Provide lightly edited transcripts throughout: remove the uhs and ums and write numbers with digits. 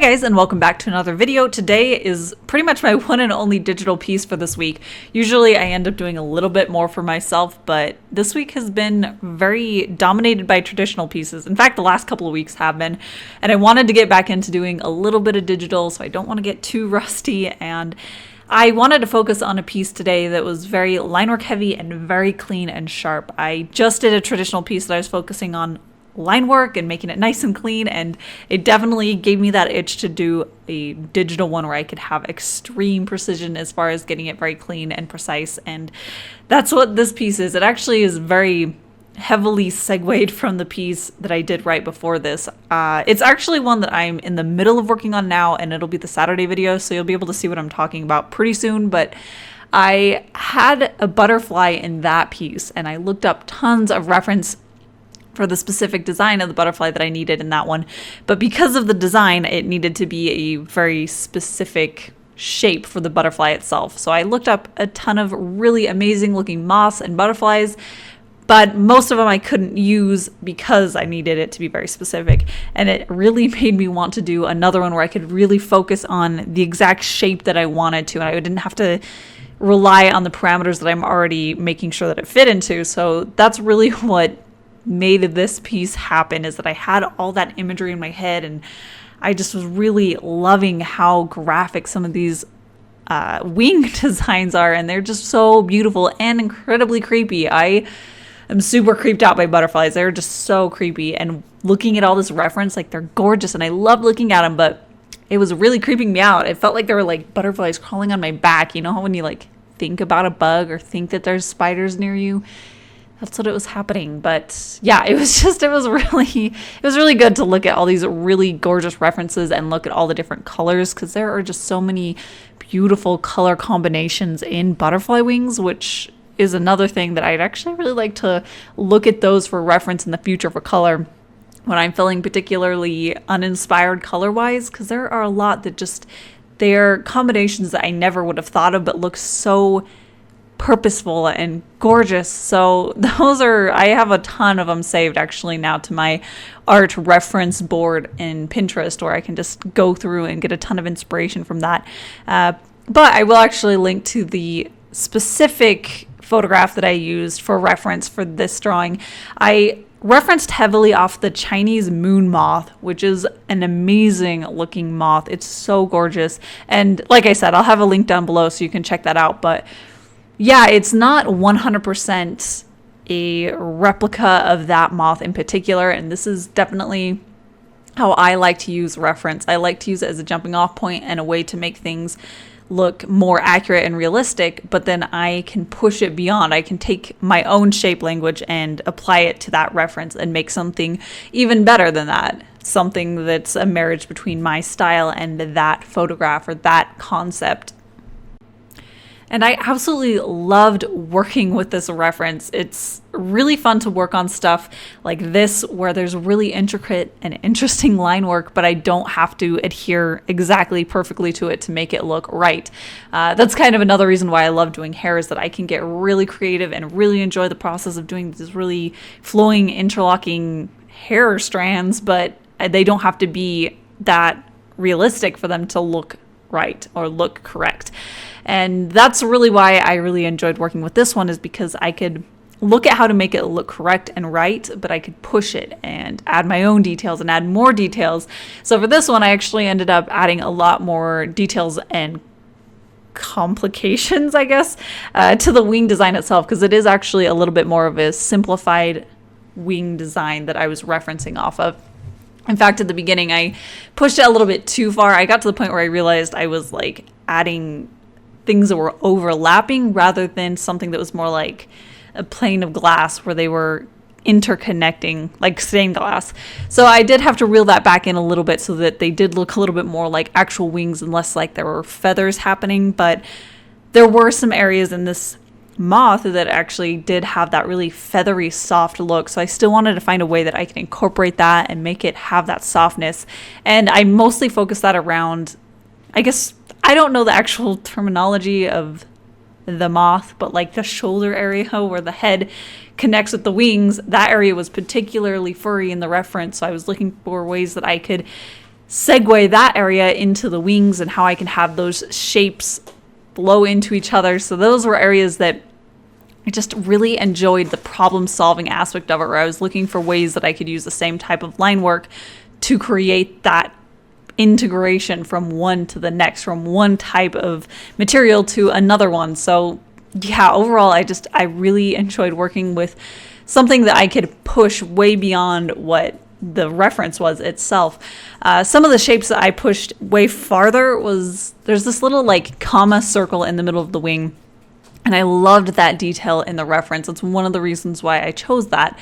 Hi guys, and welcome back to another video. Today is pretty much my one and only digital piece for this week. Usually I end up doing a little bit more for myself, but this week has been very dominated by traditional pieces. In fact, the last couple of weeks have been, and I wanted to get back into doing a little bit of digital, so I don't want to get too rusty, and I wanted to focus on a piece today that was very line work heavy and very clean and sharp. I just did a traditional piece that I was focusing on line work and making it nice and clean, and it definitely gave me that itch to do a digital one where I could have extreme precision as far as getting it very clean and precise, and that's what this piece is. It actually is very heavily segued from the piece that I did right before this. It's actually one that I'm in the middle of working on now, and it'll be the Saturday video, so you'll be able to see what I'm talking about pretty soon. But I had a butterfly in that piece, and I looked up tons of reference for the specific design of the butterfly that I needed in that one. But because of the design, it needed to be a very specific shape for the butterfly itself. So I looked up a ton of really amazing looking moths and butterflies, but most of them I couldn't use because I needed it to be very specific. And it really made me want to do another one where I could really focus on the exact shape that I wanted to, and I didn't have to rely on the parameters that I'm already making sure that it fit into. So that's really what made this piece happen, is that I had all that imagery in my head, and I just was really loving how graphic some of these wing designs are, and they're just so beautiful and incredibly creepy. I am super creeped out by butterflies. They're just so creepy, and looking at all this reference, like, they're gorgeous and I love looking at them, but it was really creeping me out. It felt like there were like butterflies crawling on my back. You know how when you like think about a bug or think that there's spiders near you? That's what it was happening. But yeah, it was really good to look at all these really gorgeous references and look at all the different colors, because there are just so many beautiful color combinations in butterfly wings, which is another thing that I'd actually really like to look at those for reference in the future for color when I'm feeling particularly uninspired color wise, because there are a lot that just, they're combinations that I never would have thought of but look so purposeful and gorgeous. So those are, I have a ton of them saved actually now to my art reference board in Pinterest, where I can just go through and get a ton of inspiration from that. But I will actually link to the specific photograph that I used for reference for this drawing. I referenced heavily off the Chinese moon moth, which is an amazing looking moth. It's so gorgeous. And like I said, I'll have a link down below so you can check that out. But yeah, it's not 100% a replica of that moth in particular, and this is definitely how I like to use reference. I like to use it as a jumping off point and a way to make things look more accurate and realistic, but then I can push it beyond. I can take my own shape language and apply it to that reference and make something even better than that. Something that's a marriage between my style and that photograph or that concept. And I absolutely loved working with this reference. It's really fun to work on stuff like this where there's really intricate and interesting line work, but I don't have to adhere exactly perfectly to it to make it look right. That's kind of another reason why I love doing hair, is that I can get really creative and really enjoy the process of doing these really flowing, interlocking hair strands, but they don't have to be that realistic for them to look right or look correct. And that's really why I really enjoyed working with this one, is because I could look at how to make it look correct and right, but I could push it and add my own details and add more details. So for this one, I actually ended up adding a lot more details and complications, I guess, to the wing design itself, because it is actually a little bit more of a simplified wing design that I was referencing off of. In fact, at the beginning, I pushed it a little bit too far. I got to the point where I realized I was like adding things that were overlapping rather than something that was more like a plane of glass where they were interconnecting, like stained glass. So I did have to reel that back in a little bit so that they did look a little bit more like actual wings and less like there were feathers happening. But there were some areas in this moth that actually did have that really feathery, soft look. So I still wanted to find a way that I can incorporate that and make it have that softness. And I mostly focused that around, I guess, I don't know the actual terminology of the moth, but like the shoulder area where the head connects with the wings, that area was particularly furry in the reference. So I was looking for ways that I could segue that area into the wings and how I can have those shapes blow into each other. So those were areas that I just really enjoyed the problem solving aspect of it, where I was looking for ways that I could use the same type of line work to create that integration from one to the next, from one type of material to another one. So yeah, overall, I really enjoyed working with something that I could push way beyond what the reference was itself. Some of the shapes that I pushed way farther was, there's this little like comma circle in the middle of the wing, and I loved that detail in the reference. It's one of the reasons why I chose that,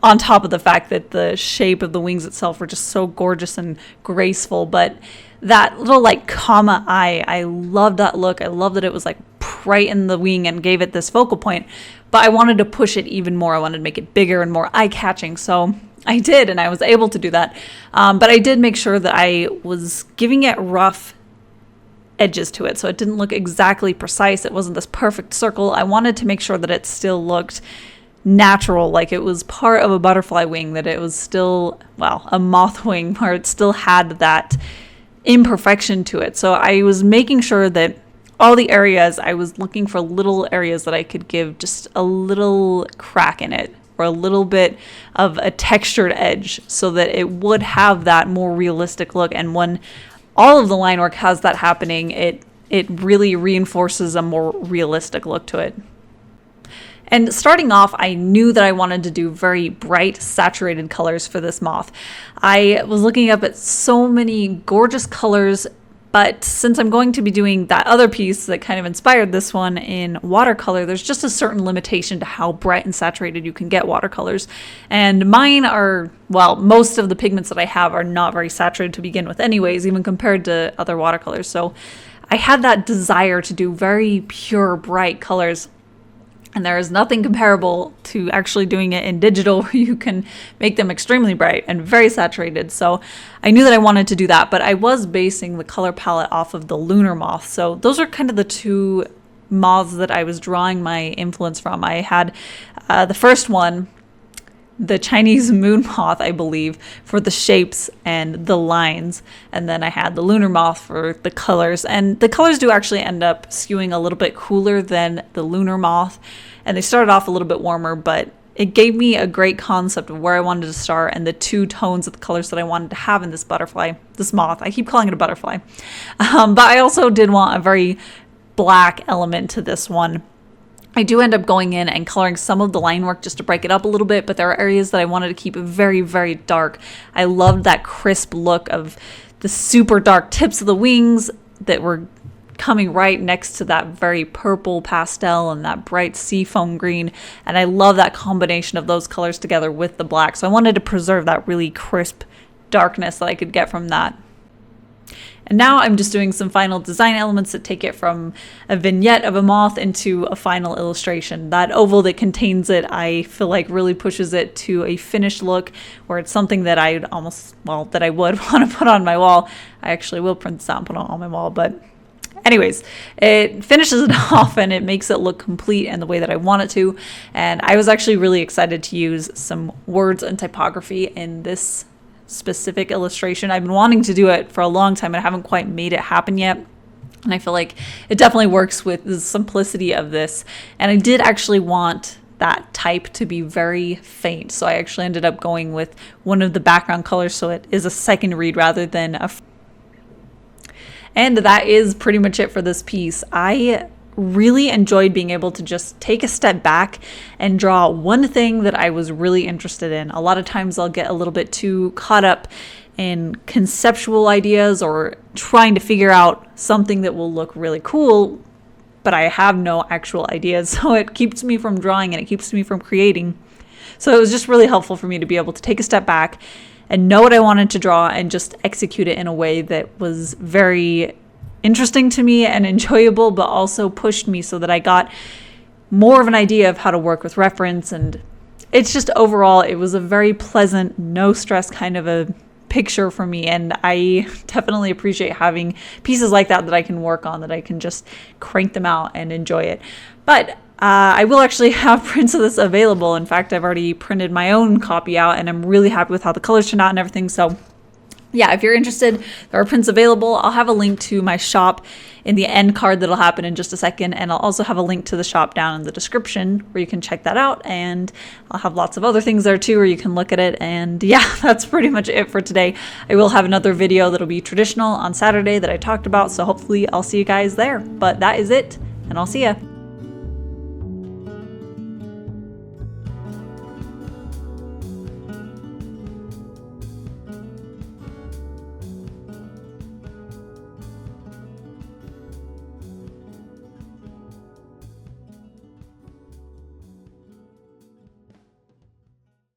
on top of the fact that the shape of the wings itself were just so gorgeous and graceful. But that little like comma eye, I loved that look. I love that it was like right in the wing and gave it this focal point, but I wanted to push it even more. I wanted to make it bigger and more eye-catching, so I did, and I was able to do that. But I did make sure that I was giving it rough edges to it, so it didn't look exactly precise. It wasn't this perfect circle. I wanted to make sure that it still looked natural, like it was part of a butterfly wing, that it was still, well, a moth wing, where it still had that imperfection to it. So I was making sure that all the areas, I was looking for little areas that I could give just a little crack in it, or a little bit of a textured edge, so that it would have that more realistic look. And when all of the line work has that happening, it really reinforces a more realistic look to it. And starting off, I knew that I wanted to do very bright, saturated colors for this moth. I was looking up at so many gorgeous colors, but since I'm going to be doing that other piece that kind of inspired this one in watercolor, there's just a certain limitation to how bright and saturated you can get watercolors. And mine are, well, most of the pigments that I have are not very saturated to begin with anyways, even compared to other watercolors. So I had that desire to do very pure, bright colors. And there is nothing comparable to actually doing it in digital, where you can make them extremely bright and very saturated. So I knew that I wanted to do that, but I was basing the color palette off of the lunar moth. So those are kind of the two moths that I was drawing my influence from. I had the first one, the Chinese moon moth, I believe, for the shapes and the lines. And then I had the lunar moth for the colors. And the colors do actually end up skewing a little bit cooler than the lunar moth. And they started off a little bit warmer, but it gave me a great concept of where I wanted to start and the two tones of the colors that I wanted to have in this butterfly, this moth. I keep calling it a butterfly. But I also did want a very black element to this one. I do end up going in and coloring some of the line work just to break it up a little bit, but there are areas that I wanted to keep very, very dark. I loved that crisp look of the super dark tips of the wings that were coming right next to that very purple pastel and that bright seafoam green. And I love that combination of those colors together with the black. So I wanted to preserve that really crisp darkness that I could get from that. And now I'm just doing some final design elements that take it from a vignette of a moth into a final illustration. That oval that contains it, I feel like really pushes it to a finished look, where it's something that I'd almost, well, that I would want to put on my wall. I actually will print this out and put it on my wall, but anyways, it finishes it off and it makes it look complete in the way that I want it to. And I was actually really excited to use some words and typography in this specific illustration. I've been wanting to do it for a long time and I haven't quite made it happen yet. And I feel like it definitely works with the simplicity of this. And I did actually want that type to be very faint. So I actually ended up going with one of the background colors, so it is a second read rather than a... And that is pretty much it for this piece. I really enjoyed being able to just take a step back and draw one thing that I was really interested in. A lot of times I'll get a little bit too caught up in conceptual ideas or trying to figure out something that will look really cool, but I have no actual ideas. So it keeps me from drawing and it keeps me from creating. So it was just really helpful for me to be able to take a step back and know what I wanted to draw and just execute it in a way that was very interesting to me and enjoyable, but also pushed me so that I got more of an idea of how to work with reference. And it's just overall, it was a very pleasant, no stress kind of a picture for me. And I definitely appreciate having pieces like that I can work on, that I can just crank them out and enjoy it. But I will actually have prints of this available. In fact, I've already printed my own copy out and I'm really happy with how the colors turned out and everything. So yeah, if you're interested, there are prints available. I'll have a link to my shop in the end card that'll happen in just a second. And I'll also have a link to the shop down in the description where you can check that out. And I'll have lots of other things there too where you can look at it. And yeah, that's pretty much it for today. I will have another video that'll be traditional on Saturday that I talked about. So hopefully I'll see you guys there. But that is it, and I'll see ya.